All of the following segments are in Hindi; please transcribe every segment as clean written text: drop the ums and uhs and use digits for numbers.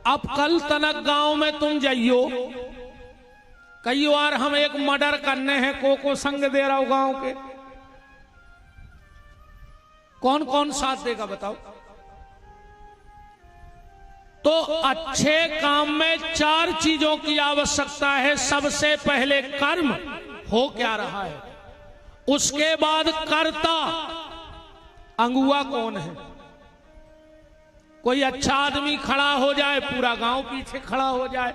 अब कल तनक गांव में तुम जाइयो, कई बार हम एक मर्डर करने हैं, को संग दे रहा हो गांव के, कौन कौन साथ देगा बताओ। तो अच्छे काम में 4 चीजों की आवश्यकता है। सबसे पहले कर्म, हो क्या रहा है, उसके बाद कर्ता, अंगुआ कौन है। कोई अच्छा आदमी खड़ा हो जाए, पूरा गांव पीछे खड़ा हो जाए।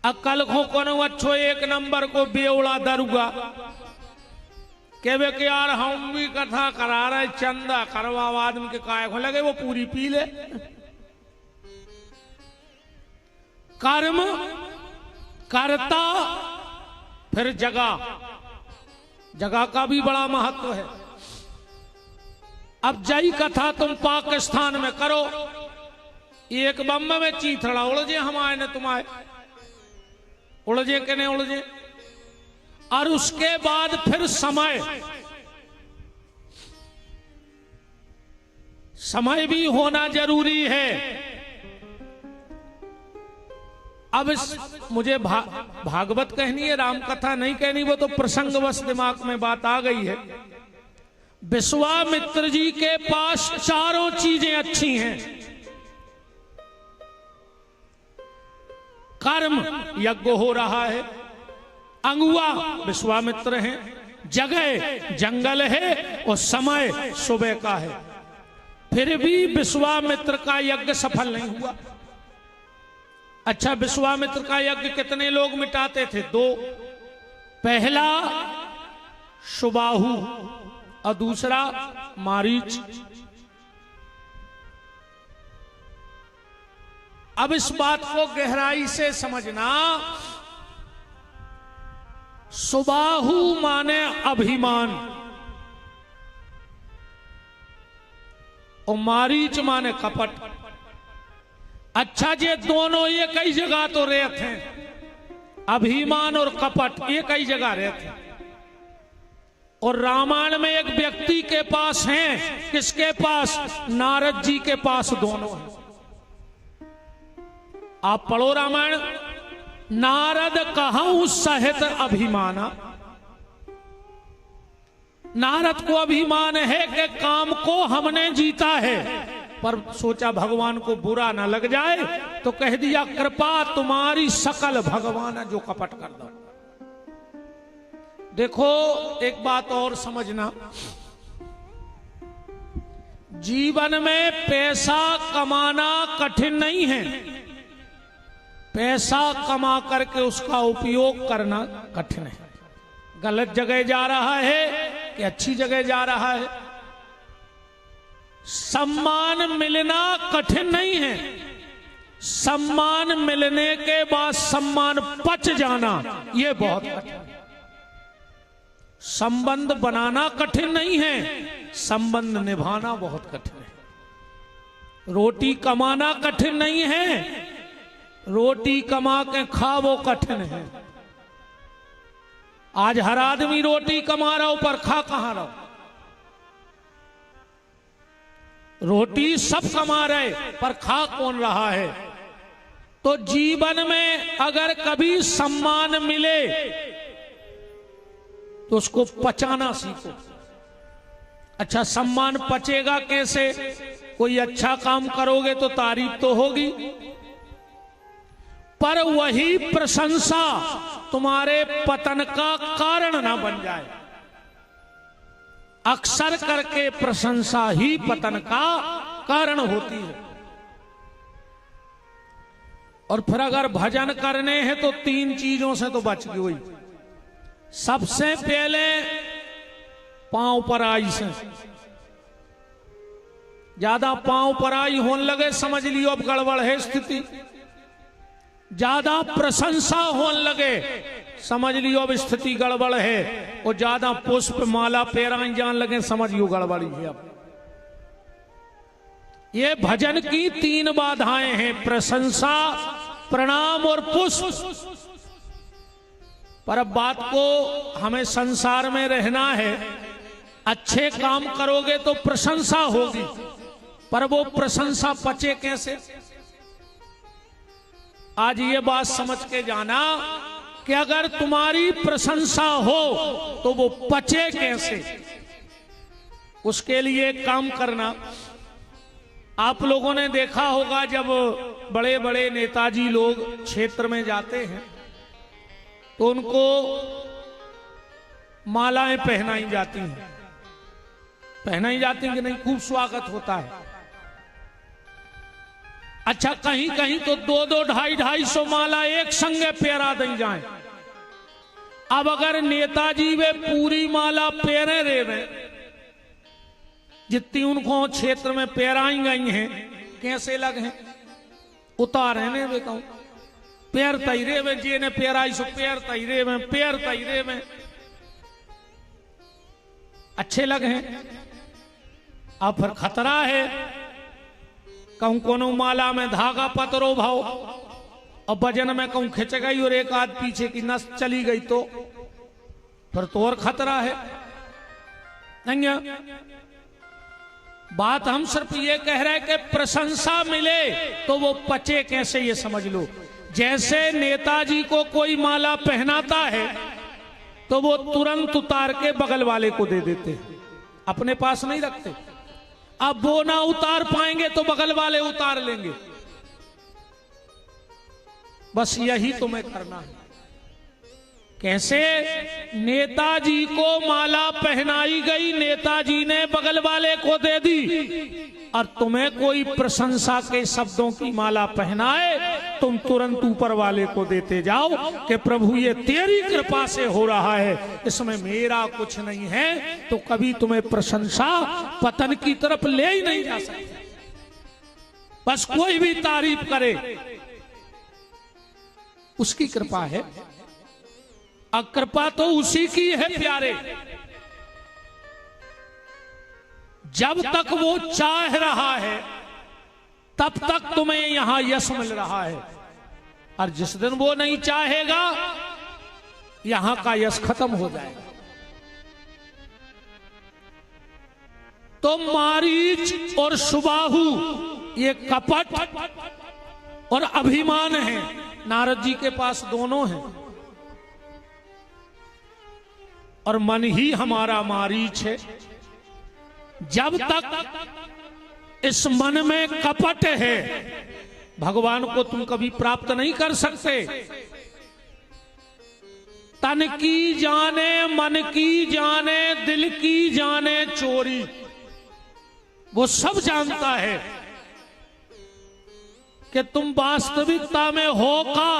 अकल को कोनो अच्छो 1 नंबर को बेवड़ा दरुगा के यार हम भी कथा करा रहे, चंदा करवा आदमी के काय को लगे वो पूरी पी ले। कर्म, कर्ता, फिर जगह, जगह का भी बड़ा महत्व है। अब जई कथा तुम पाकिस्तान में करो, एक बम में चीथड़ा उलझे, हम आए न तुम आए, उलझे के नहीं उलझे। और उसके बाद फिर समय, समय भी होना जरूरी है। अब मुझे भागवत कहनी है, राम कथा नहीं कहनी, वो तो प्रसंगवश दिमाग में बात आ गई है। विश्वामित्र जी के पास 4 चीजें अच्छी हैं। कर्म, यज्ञ हो रहा है, अंगुआ विश्वामित्र हैं, जगह जंगल है, और समय सुबह का है। फिर भी विश्वामित्र का यज्ञ सफल नहीं हुआ। अच्छा, विश्वामित्र का यज्ञ कितने लोग मिटाते थे? 2। पहला सुबाहु और दूसरा मारीच। अब इस बात को गहराई से समझना। सुबाहु माने अभिमान और मारीच माने कपट। अच्छा, ये दोनों एक ही जगह तो रहते हैं, अभिमान और कपट एक ही जगह रहते हैं। और रामायण में एक व्यक्ति के पास हैं, किसके पास? नारद जी के पास दोनों हैं। आप पढ़ो रामायण। नारद कहूं सहित अभिमाना। नारद को अभिमान है कि काम को हमने जीता है, पर सोचा भगवान को बुरा ना लग जाए, तो कह दिया कृपा तुम्हारी सकल भगवान जो कपट कर दो। देखो, एक बात और समझना, जीवन में पैसा कमाना कठिन नहीं है, पैसा कमा करके उसका उपयोग करना कठिन है। गलत जगह जा रहा है कि अच्छी जगह जा रहा है। सम्मान मिलना कठिन नहीं है, सम्मान मिलने के बाद सम्मान पच जाना यह बहुत कठिन है। संबंध बनाना कठिन नहीं है, संबंध निभाना बहुत कठिन है। रोटी कमाना कठिन नहीं है, रोटी कमा के खाओ कठिन है। आज हर आदमी रोटी कमा रहा हो, पर खा कहां रहा हो? रोटी सब कमा रहे, पर खा कौन रहा है? तो जीवन में अगर कभी सम्मान मिले तो उसको पचाना सीखो। अच्छा, सम्मान पचेगा कैसे? कोई अच्छा काम करोगे तो तारीफ तो होगी, पर वही प्रशंसा तुम्हारे पतन का कारण ना बन जाए। अक्सर करके प्रशंसा ही पतन का कारण होती है। और फिर अगर भजन करने हैं तो 3 चीजों से तो बच गई। सबसे पहले पांव पराई से। ज्यादा पांव पराई होने लगे, समझ लियो अब गड़बड़ है स्थिति। ज्यादा प्रशंसा होने लगे, समझ लियो अब स्थिति गड़बड़ है। और ज्यादा पुष्प माला पैराई जान लगे, समझ लियो गड़बड़ी है। अब ये भजन की 3 बाधाएं हैं, प्रशंसा, प्रणाम और पुष्प। पर अब बात को हमें संसार में रहना है। अच्छे काम करोगे तो प्रशंसा होगी, पर वो प्रशंसा पचे कैसे? आज ये बात समझ के जाना कि अगर तुम्हारी प्रशंसा हो तो वो पचे कैसे, उसके लिए काम करना। आप लोगों ने देखा होगा जब बड़े बड़े नेताजी लोग क्षेत्र में जाते हैं तो उनको मालाएं पहनाई जाती हैं, पहनाई जाती हैं कि नहीं, खूब स्वागत होता है। अच्छा, कहीं कहीं तो 2-2, 250-250 माला एक संगे पेरा दी जाए। अब अगर नेताजी वे पूरी माला पेरे रे जितनी उनको क्षेत्र में पेराई गई हैं, कैसे लगे उतारे ने वे कहूं पैर तैरे में, जी ने पेराई सो पैर तैरे में, पैर तैरे में अच्छे लगे। अब फिर खतरा है, कहूं कोनो माला में धागा पतरो भाव और वजन में कहूं खिंच गई और एक आध पीछे की नस चली गई तो फिर तो और खतरा है। नहीं, बात हम सिर्फ ये कह रहे हैं कि प्रशंसा मिले तो वो पचे कैसे, ये समझ लो। जैसे नेताजी को कोई माला पहनाता है तो वो तुरंत उतार के बगल वाले को दे देते हैं, अपने पास नहीं रखते। अब वो ना उतार पाएंगे तो बगल वाले उतार लेंगे। बस यही तुम्हें करना है। कैसे? नेताजी को माला पहनाई गई, नेताजी ने बगल वाले को दे दी, और तुम्हें कोई प्रशंसा के शब्दों की माला पहनाए, तुम तुरंत ऊपर वाले को देते जाओ कि प्रभु ये तेरी कृपा से हो रहा है, इसमें मेरा कुछ नहीं है। तो कभी तुम्हें प्रशंसा पतन की तरफ ले ही नहीं जा सकती। बस कोई भी तारीफ करे उसकी कृपा है, और कृपा तो उसी की है प्यारे। जब तक वो चाह रहा है तब तक तुम्हें यहां यश मिल रहा है, और जिस दिन वो नहीं चाहेगा यहां का यश खत्म हो जाएगा। तो मारीच और सुबाहु ये कपट और अभिमान है, नारद जी के पास दोनों हैं। और मन ही हमारा मारीच है। जब तक इस मन में कपट है भगवान को तुम कभी प्राप्त नहीं कर सकते। तन की जाने, मन की जाने, दिल की जाने चोरी, वो सब जानता है कि तुम वास्तविकता में हो का।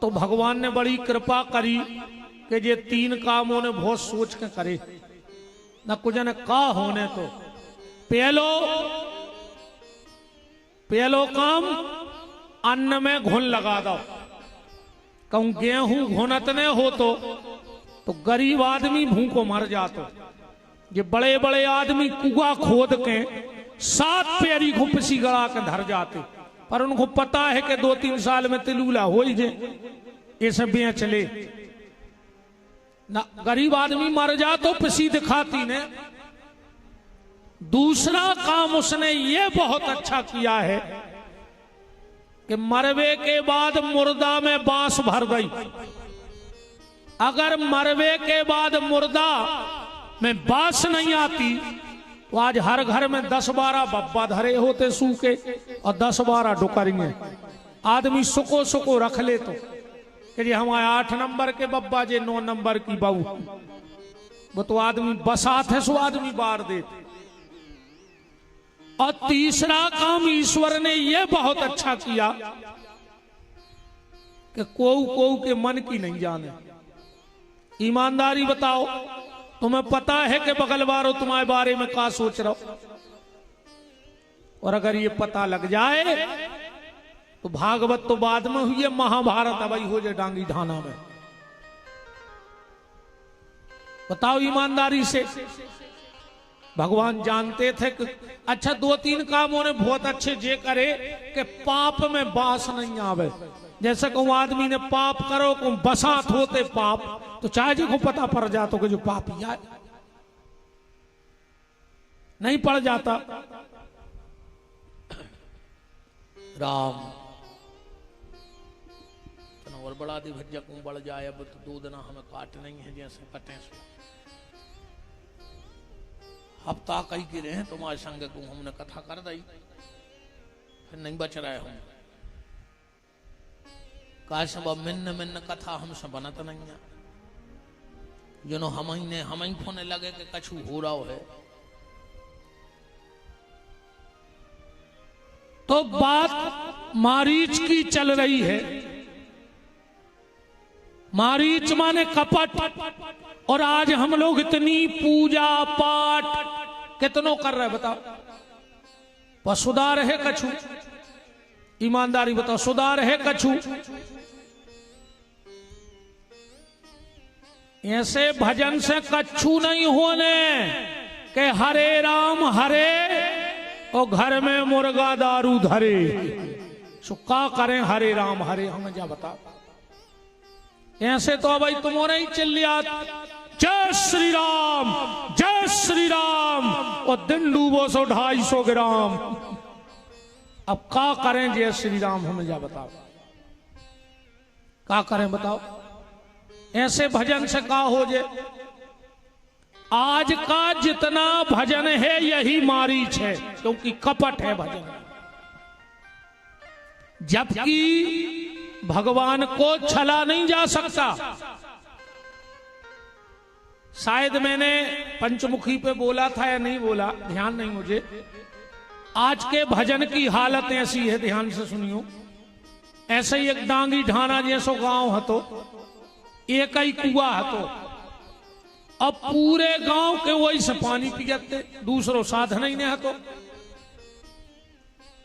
तो भगवान ने बड़ी कृपा करी कि ये 3 कामों ने बहुत सोच के करे, न कुछ न का होने। तो पहलो काम अन्न में घुन लगा दो। कहूं गेहूं घुनत ने हो तो गरीब आदमी भूखों मर जातो। ये बड़े बड़े आदमी कुआ खोद के 7 पेरी को पिसी गड़ा के धर जाते, पर उनको पता है कि 2-3 साल में तिलूला हो ही जाए, ये सब भी चले ना। गरीब आदमी मर जा तो पिसी दिखाती ने। दूसरा काम उसने ये बहुत अच्छा किया है कि मरवे के बाद मुर्दा में बांस भर गई। अगर मरवे के बाद मुर्दा में बांस नहीं आती तो आज हर घर में 10-12 बब्बा धरे होते सूखे और 10-12 डुकरिए। आदमी सुको सुको रख ले तो कि हमारे 8 नंबर के बब्बा जे 9 नंबर की बहू, वो तो आदमी बसात है, सो आदमी बार देते। और तीसरा काम ईश्वर ने यह बहुत अच्छा किया कि कोऊ के मन की नहीं जाने। ईमानदारी बताओ, तुम्हें पता है कि बगल वालों तुम्हारे बारे में क्या सोच रहा हो, और अगर ये पता लग जाए तो भागवत तो बाद में हुई है, महाभारत अब हो जाए डांगी ढाना में। बताओ ईमानदारी से। भगवान जानते थे कि अच्छा 2-3 कामों ने बहुत अच्छे जे करे कि पाप में बास नहीं आवे। जैसे कहूं आदमी ने पाप करो को बसात होते पाप, तो चाहे जी को पता पड़ जाता कि जो पापी है, नहीं पड़ जाता। राम और बड़ा दी भज्जा को बढ़ जाए। अब तो 2 दिन हमें काट नहीं है जैसे कटे सो हफ्ता कई गिरे हैं तुम्हारे संग को हमने कथा कर दी फिर नहीं बच रहे हम का सब मिन्न मिन्न कथा हमसे बनत नहीं है जनो हम ही फोने लगे कि कछु हो रहा है। तो बात मारीच की चल रही है। मारीच माने कपट। और आज हम लोग इतनी पूजा पाठ कितनों कर रहे बताओ। पर सुधार है कछु? ईमानदारी बताओ, सुधार है कछु? ऐसे भजन से कछु नहीं होने के हरे राम हरे और घर में मुर्गा दारू धरे। सुक्का करें हरे राम हरे, हमें क्या बता। ऐसे तो भाई तुम्हारे ही चिल्लिया जय श्री राम और दिन डूबो 250 ग्राम। अब क्या करें जय श्री राम, हमें क्या बताओ, क्या करें बताओ। ऐसे भजन से का हो जे। आज का जितना भजन है यही मारीच है, क्योंकि कपट है भजन। जबकि भगवान को छला नहीं जा सकता। शायद मैंने पंचमुखी पे बोला था या नहीं बोला, ध्यान नहीं मुझे। आज के भजन की हालत ऐसी है, ध्यान से सुनियो। ऐसे ही एक डांगी ढाना जैसो गांव हतो, एक ही कुआ हतो। अब पूरे गांव के वही से पानी पियते, दूसरो साधन ही नहीं हतो।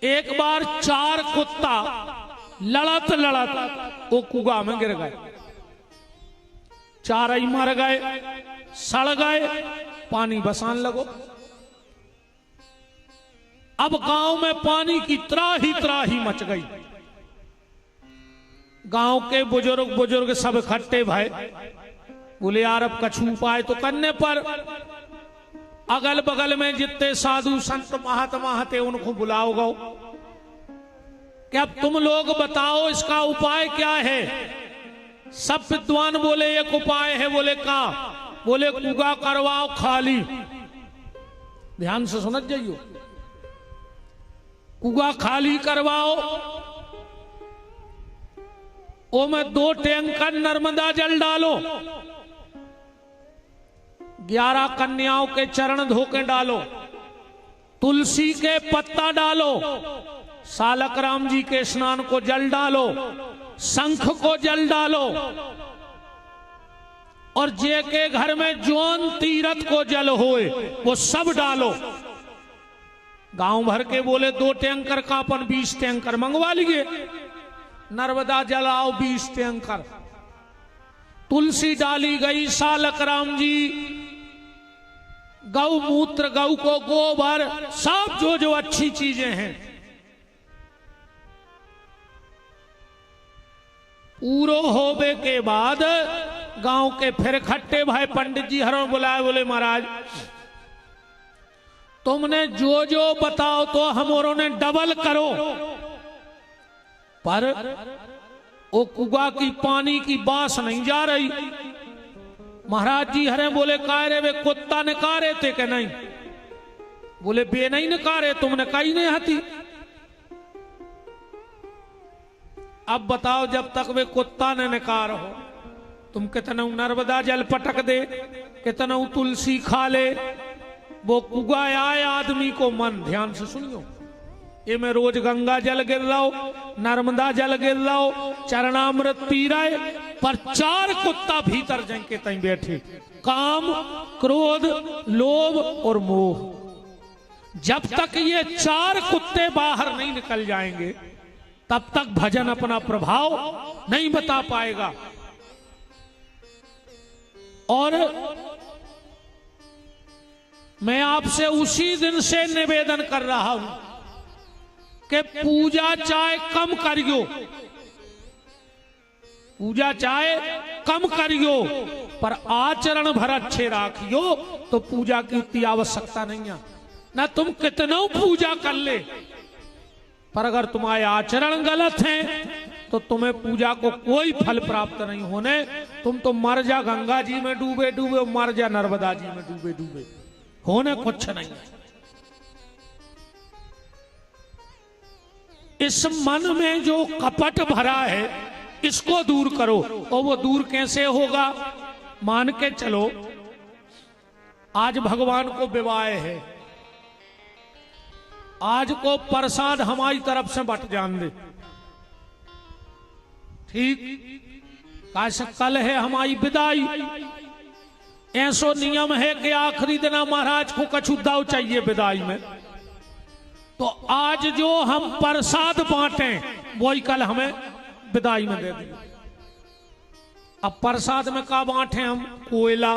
एक बार 4 कुत्ता लड़त लड़त वो कुआ में गिर गए। 4 ही मर गए, सड़ गए, पानी बसान लगो। अब गांव में पानी की त्राही मच गई। गांव के बुजुर्ग सब इकट्ठे भाई, बोले यार अब कछु उपाय तो करने पर। अगल बगल में जितने साधु संत महात्मा हते उनको बुलाओ गो कि अब तुम लोग बताओ इसका उपाय क्या है। सब विद्वान बोले एक उपाय है। बोले का? बोले कुआ करवाओ खाली। ध्यान से सुनत जाइयो। कुआ खाली करवाओ, ओ में 2 टैंकर नर्मदा जल डालो, 11 कन्याओं के चरण धोके डालो, तुलसी के पत्ता डालो, सालक राम जी के स्नान को जल डालो, शंख को जल डालो, और जे के घर में जौन तीरथ को जल होए वो सब डालो। गांव भर के बोले 2 टैंकर का अपन 20 टैंकर मंगवा लिए। नर्मदा जलाओ 20 टैंकर। तुलसी डाली गई, सालक राम जी, गौमूत्र, गौ को गोबर, सब जो अच्छी चीजें हैं पूरो होबे के बाद गांव के फिर इकट्ठे भाई पंडित जी हरों बुलाए। बोले महाराज तुमने जो बताओ तो हमोरों ने डबल करो, पर वो कुआ की पानी की बास नहीं जा रही। महाराज जी हरे बोले कारे वे कुत्ता निकारे थे कि नहीं? बोले बे नहीं निकारे, तुमने कही नहीं हती। अब बताओ जब तक वे कुत्ता ने निकार हो, तुम कितना नर्मदा जल पटक दे, कितना तुलसी खा ले, वो कुआ आए आदमी को मन। ध्यान से सुनियो, ये मैं रोज गंगा जल गिर रहा, नर्मदा जल गिर रहा, चरणामृत पी रहे, पर 4 कुत्ता भीतर जाके तई बैठे। काम, क्रोध, लोभ और मोह। जब तक ये 4 कुत्ते बाहर नहीं निकल जाएंगे तब तक भजन अपना प्रभाव नहीं बता पाएगा। और मैं आपसे उसी दिन से निवेदन कर रहा हूं कि पूजा चाहे कम करियो, पूजा चाहे कम करियो, पर आचरण भर अच्छे राखियो तो पूजा की उतनी आवश्यकता नहीं है। ना तुम कितना पूजा कर ले, पर अगर तुम्हारे आचरण गलत हैं तो तुम्हें पूजा को कोई फल प्राप्त नहीं होने। तुम तो मर जा गंगा जी में डूबे डूबे, मर जा नर्मदा जी में डूबे डूबे, होने कुछ नहीं। इस मन में जो कपट भरा है इसको दूर करो। और वो दूर कैसे होगा? मान के चलो आज भगवान को विवाह है, आज को प्रसाद हमारी तरफ से बट जान दे, ठीक? कैसे कल है हमारी विदाई, ऐसो नियम है कि आखिरी दिन महाराज को कछु दाव चाहिए विदाई में, तो आज जो हम प्रसाद बांटे वही कल हमें विदाई में दे दिए। अब प्रसाद में का बांटे हम? कोयला।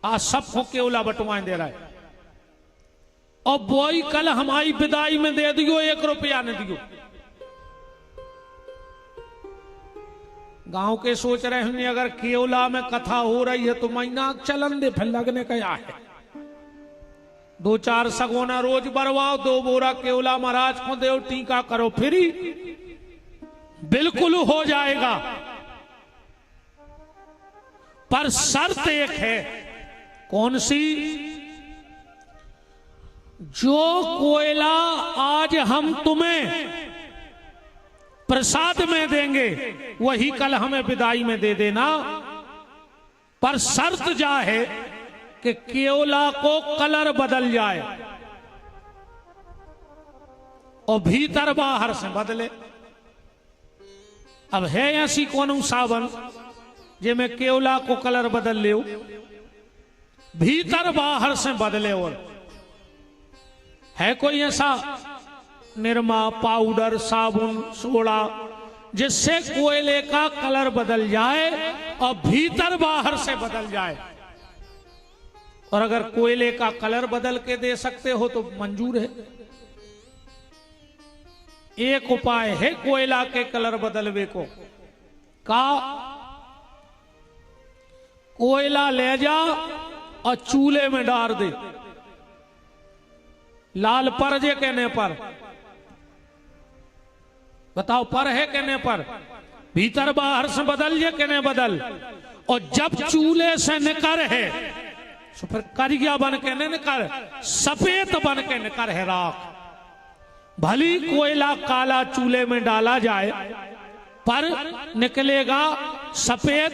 आज सबको केवला बंटवाएं दे रहा है, और वही कल हमारी विदाई में दे दियो, 1 रुपया न दियो। गांव के सोच रहे हैं अगर केवला में कथा हो रही है तो महीना चलन दे, फिर लगने का है 2-4 सगोना रोज बरवाओ, 2 बोरा केवला महाराज को दो, टीका करो, फ्री बिल्कुल हो जाएगा। पर शर्त एक है, कौन सी? जो कोयला आज हम तुम्हें प्रसाद में देंगे वही कल हमें विदाई में दे देना। पर शर्त जा है कि केवला को कलर बदल जाए और भीतर बाहर से बदले। अब है ऐसी कौन सावन जे में केवला को कलर बदल ले, भीतर बाहर से बदले? और है कोई ऐसा निरमा, पाउडर, साबुन, सोडा जिससे कोयले का कलर बदल जाए और भीतर बाहर से बदल जाए? और अगर कोयले का कलर बदल के दे सकते हो तो मंजूर है। एक उपाय है कोयला के कलर बदलवे को, का कोयला ले जा और चूल्हे में डाल दे, लाल परजे कहने पर, बताओ पर है कहने पर, भीतर बाहर से बदल जे कहने बदल। और जब चूल्हे से निकर है तो फिर करिया बन के न निकर, सफेद बन के निकर है राख। भली कोयला काला चूल्हे में डाला जाए पर निकलेगा सफेद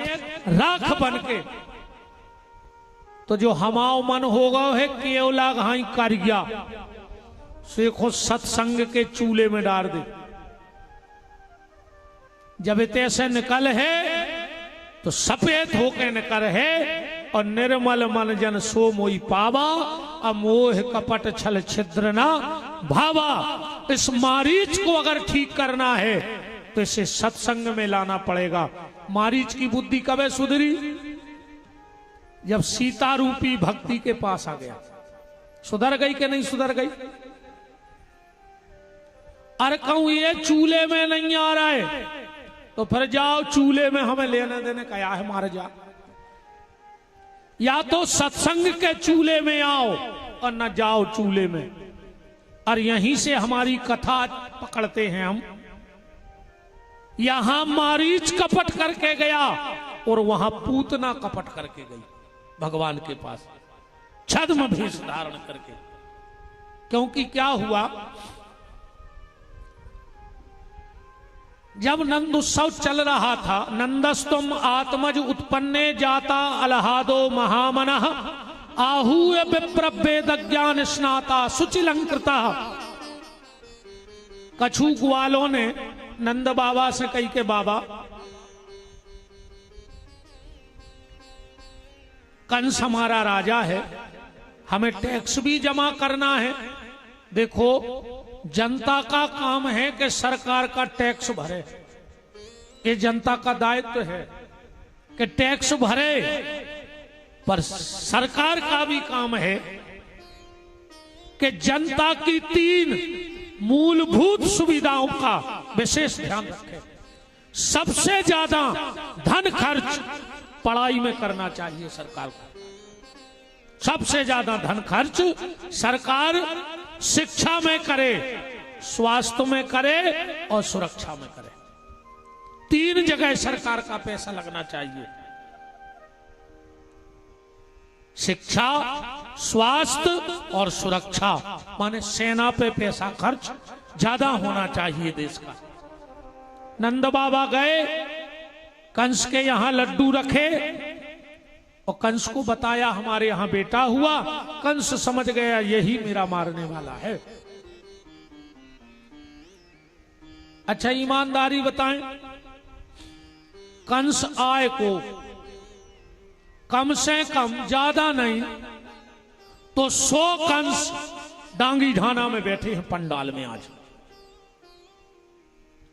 राख बन के। तो जो हमाओ मन होगा है केवला घाई करिया, देखो सत्संग के चूल्हे में डाल दे, जब इतने से निकल है तो सफेद होके निकल है। और निर्मल मन जन सो मोई पावा, अमोह कपट छल छिद्र ना भावा। इस मारीच को अगर ठीक करना है तो इसे सत्संग में लाना पड़ेगा। मारीच की बुद्धि कब सुधरी? जब सीता रूपी भक्ति के पास आ गया। सुधर गई कि नहीं सुधर गई? अरे कहूं ये चूल्हे में नहीं आ रहा है तो फिर जाओ चूल्हे में, हमें लेने देने क्या है, मार जा। या तो सत्संग के चूल्हे में आओ और न जाओ चूल्हे में। और यहीं से हमारी कथा पकड़ते हैं हम। यहां मारीच कपट करके गया और वहां पूतना कपट करके गई भगवान के पास, छद्म भेष धारण करके। क्योंकि क्या हुआ, जब नंद उत्सव चल रहा था, नंदस्तुम आत्मज उत्पन्ने जाता अलहादो महामनः आहूय विप्रवेद ज्ञान स्नाता सुचिलंकृता। कछु ग्वालों ने नंद बाबा से कही के बाबा, कंस हमारा राजा है, हमें टैक्स भी जमा करना है। देखो जनता का काम है कि सरकार का टैक्स भरे, ये जनता का दायित्व है कि टैक्स भरे। पर सरकार का भी काम है कि जनता की 3 मूलभूत सुविधाओं का विशेष ध्यान रखे। सबसे ज्यादा धन खर्च पढ़ाई में करना चाहिए सरकार को। सबसे ज्यादा धन खर्च सरकार शिक्षा में करे, स्वास्थ्य में करे और सुरक्षा में करे। 3 जगह सरकार का पैसा लगना चाहिए। शिक्षा, स्वास्थ्य और सुरक्षा, माने सेना पे पैसा खर्च ज्यादा होना चाहिए देश का। नंद बाबा गए, कंस के यहां लड्डू रखे और कंस को बताया हमारे यहां बेटा हुआ। कंस समझ गया यही मेरा मारने वाला है। अच्छा ईमानदारी बताएं, कंस आय को कम से कम, ज्यादा नहीं तो 100 कंस डांगी ढाना में बैठे हैं पंडाल में आज।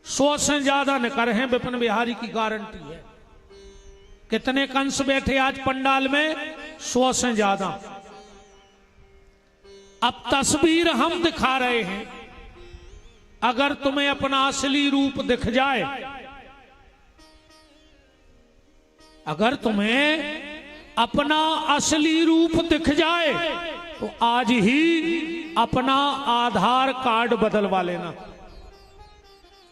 100 से ज्यादा न कर हैं, विपिन बिहारी की गारंटी है। कितने कंस बैठे आज पंडाल में? 100 से ज्यादा। अब तस्वीर हम दिखा रहे हैं, अगर तुम्हें अपना असली रूप दिख जाए, अगर तुम्हें अपना असली रूप दिख जाए तो आज ही अपना आधार कार्ड बदलवा लेना।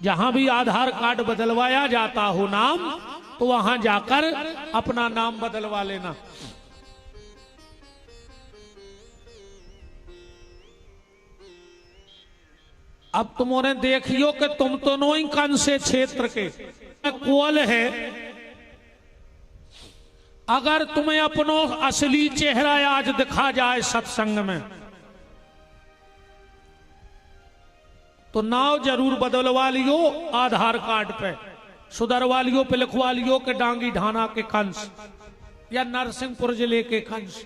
जहां भी आधार कार्ड बदलवाया जाता हो नाम, तो वहां जाकर अपना नाम बदलवा लेना। अब तुमने देखियो कि तुम तो नोई कंस से क्षेत्र के कोल है। अगर तुम्हें अपनो असली चेहरा आज दिखा जाए सत्संग में, तो नाव जरूर बदलवा लियो आधार कार्ड पे, सुधरवा लियो पे, लिखवा लियो कि डांगी ढाना के कंस या नरसिंहपुर जिले के कंस।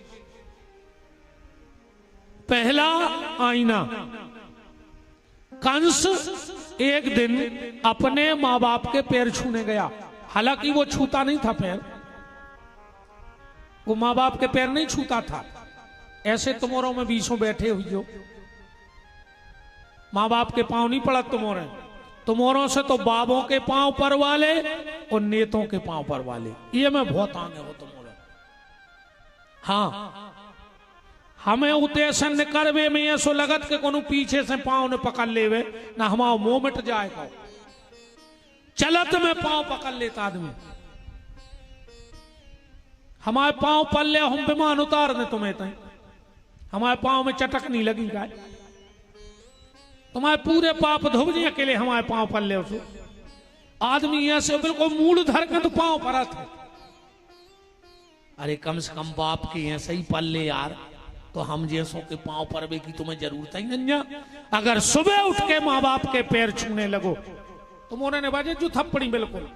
पहला आईना, कंस एक दिन अपने मां बाप के पैर छूने गया। हालांकि वो छूता नहीं था पैर, वो मां बाप के पैर नहीं छूता था। ऐसे तुमोरों में बीचों बैठे हुई हो, मां बाप के पांव नहीं पड़ा तुमोरे। तुमोरों से तो बाबों के पांव पर वाले और नेतों के पांव पर वाले, ये मैं बहुत आगे हो तुमोरे। हाँ, हमें उतेसन करवे में ऐसो लगत के कोनो पीछे से पांव ने पकड़ लेवे ना, हमारा मुंह मिट जाएगा। चलत में पांव पकड़ लेता आदमी, हमारे पांव पल्ले हम विमान उतार दे तुम्हें तय, हमारे पांव में चटक नहीं लगी गाय, तुम्हारे पूरे पाप धोबने के लिए हमारे पांव पल्ले उसो। आदमी ऐसे बिल्कुल मूड धर के तो पांव परत है। अरे कम से कम बाप के ऐसे ही पल्ले यार, तो हम जैसों के पांव परवे की तुम्हें जरूरत ही नहीं। अगर सुबह उठ के माँ बाप के पैर छूने लगो तो मोने ने बाजे जो थप्पड़ी बिल्कुल।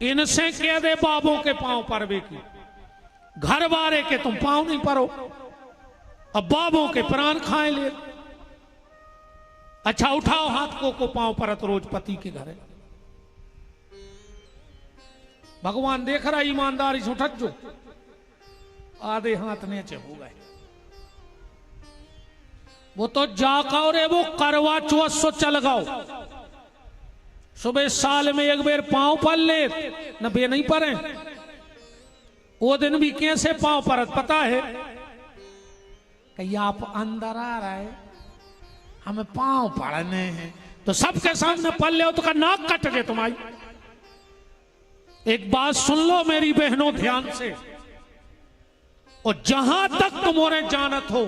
इनसे कह दे बाबों के पांव परवे की, घर वाले के तुम पांव नहीं परो, अब बाबों के प्राण खाए ले। अच्छा उठाओ हाथ को पांव परत रोज पति के घर। भगवान देख रहा ईमानदारी से उठत जो आधे हाथ नीचे हो गए। वो तो जाकाओ रे वो करवा चौथ सो चल गाओ, सुबह साल में एक बार पांव पर ले न बे नहीं परे। वो दिन भी कैसे पांव परत पता है कि आप अंदर आ रहे हमें पांव पड़ने हैं, तो सबके सामने पल ले तो का नाक कट गए तुम्हारी। एक बात सुन लो मेरी बहनों ध्यान से, और जहां तक तुम्हारे जानत हो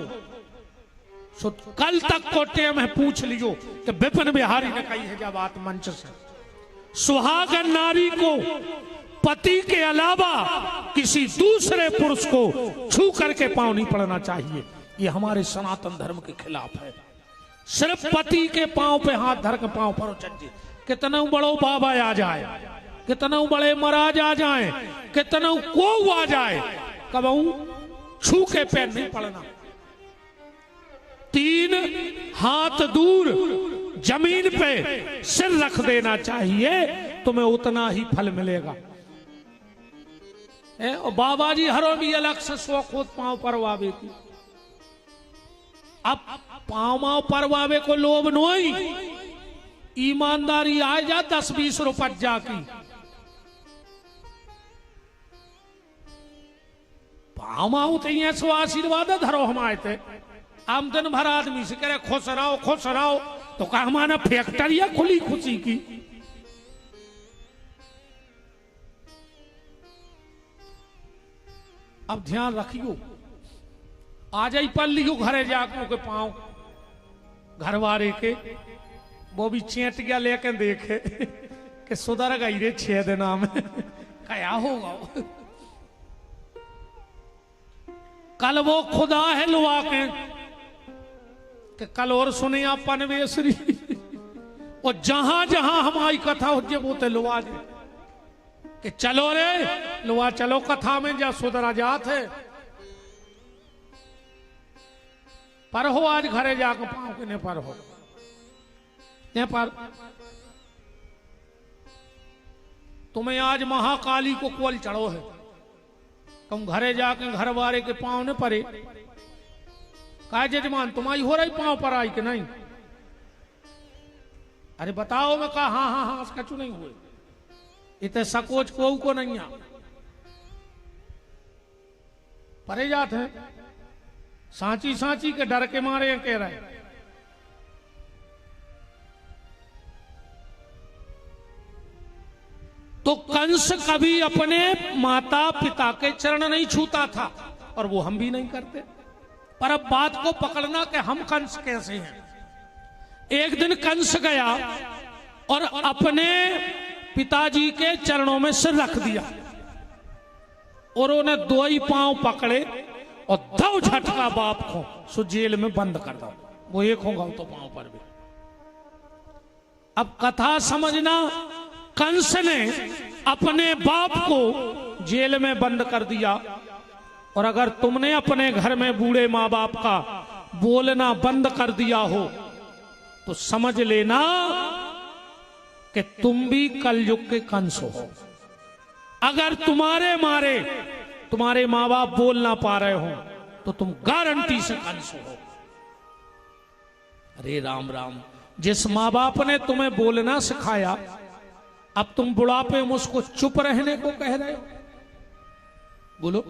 सो कल तक को टेम है पूछ लियो कि विपिन बिहारी ने कही है जब बात मंच से, सुहागन नारी को पति के अलावा किसी दूसरे पुरुष को छू करके पांव नहीं पड़ना चाहिए। ये हमारे सनातन धर्म के खिलाफ है। सिर्फ पति के पांव पे हाथ धर के पांव परो चाहिए। कितना बड़ो बाबा आ जाए, कितना बड़े महाराज आ जाए, कितना को आ जाए, कबहू छू के पैर नहीं पड़ना। 3 हाथ दूर जमीन पे सिर रख देना चाहिए, तुम्हें उतना ही फल मिलेगा। और बाबा जी हरो भी अलग से शौक पांव परवावे की। अब पांव परवावे को लोभ नहीं, ईमानदारी आ जा 10-20 रुपया की। पाँव तो सो आशीर्वाद धरो हमारे थे, हम दिन भर आदमी से करे खुश रहो, तो कहा हमारा फैक्ट्रिया खुली खुशी की। अब ध्यान रखियो, आ जाई पल लियो घरे जाकर के पाँव घरवारे के, वो भी चेट गया लेके देखे कि सुधर गई रे 6 दिना में क्या होगा। कल वो खुदा है लुआ के कि कल और सुने अपन वेसरी और जहां जहां हमारी कथा हो जे वो ते लुआ दे कि चलो रे लुआ चलो कथा में जा सुधरा जात है। पर हो आज घरे जाकर पाँव के ने पर हो ने पर तुम्हें आज महाकाली को कोल चढ़ो है, तुम घरे जाके घर वाले के पाँव ने परे। कहा जजमान तुम्हारी हो रही पाँव पर आई कि नहीं? अरे बताओ। मैं कहा हाँ कछु नहीं हुए, इतने सकोच को नहीं आ परे जाते हैं। सांची के डर के मारे कह रहे हैं। तो कंस कभी अपने माता पिता के चरण नहीं छूता था और वो हम भी नहीं करते। पर अब बात को पकड़ना कि हम कंस कैसे हैं। एक दिन कंस गया और अपने पिताजी के चरणों में सिर रख दिया और उन्हें 2 ही पांव पकड़े और दो झटका बाप को सो जेल में बंद कर दो। वो एक होगा तो पांव पर भी। अब कथा समझना, कंस ने अपने बाप को जेल में बंद कर दिया। और अगर तुमने अपने घर में बूढ़े माँ बाप का बोलना बंद कर दिया हो तो समझ लेना कि तुम भी कलयुग के कंस हो। अगर तुम्हारे मारे तुम्हारे माँ बाप बोल ना पा रहे हो तो तुम गारंटी से कंस हो। अरे राम राम, जिस माँ बाप ने तुम्हें बोलना सिखाया अब तुम बुढ़ापे में उसको चुप रहने को कह रहे हो। बोलो,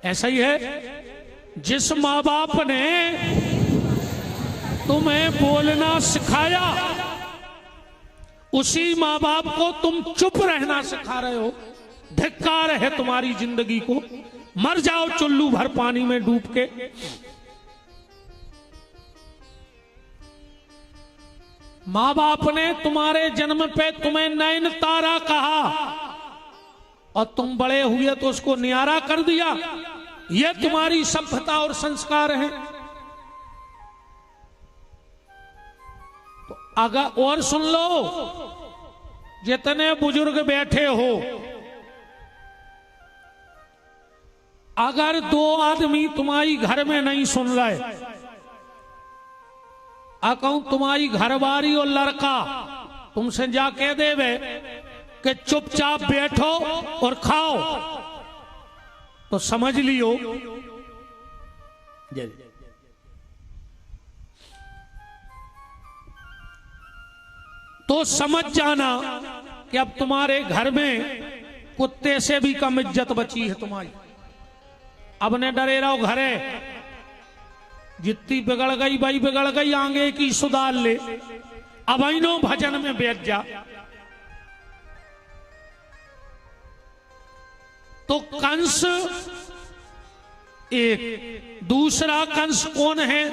ऐसा ही है। जिस माँ बाप ने तुम्हें बोलना सिखाया उसी माँ बाप को तुम चुप रहना सिखा रहे हो। धिक्कार है तुम्हारी जिंदगी को। मर जाओ चुल्लू भर पानी में डूब के। माँ बाप ने तुम्हारे जन्म पे तुम्हें नयन तारा कहा और तुम बड़े हुए तो उसको न्यारा कर दिया। यह तुम्हारी सभ्यता और संस्कार है। तो अगर और सुन लो, जितने बुजुर्ग बैठे हो, अगर 2 आदमी तुम्हारी घर में नहीं सुन रहे, कहूं तुम्हारी घरवारी और लड़का तुमसे जा कह देवे कि चुपचाप बैठो और खाओ, तो समझ लियो तो समझ जाना कि अब तुम्हारे घर में कुत्ते से भी कम इज्जत बची है तुम्हारी। अब ने डरे रहो घरे, जितनी बिगड़ गई भाई बिगड़ गई, आगे की सुधार ले। अब इनो भजन में बैठ जा। तो कंस एक, दूसरा कंस कौन है?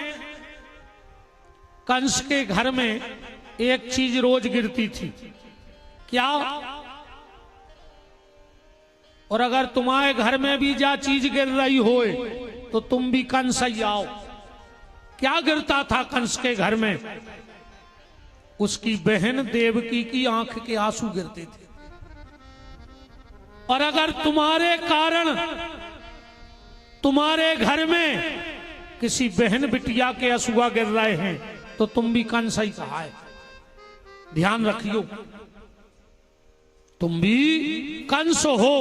कंस के घर में एक चीज रोज गिरती थी। क्या? और अगर तुम्हारे घर में भी जा चीज गिर रही हो तो तुम भी कंस ही आओ। क्या गिरता था कंस के घर में? उसकी बहन देवकी की आंख के आंसू गिरते थे। और अगर तुम्हारे कारण तुम्हारे घर में किसी बहन बिटिया के आंसुआ गिर रहे हैं तो तुम भी कंस ही कहा है। ध्यान रखियो, तुम भी कंस हो।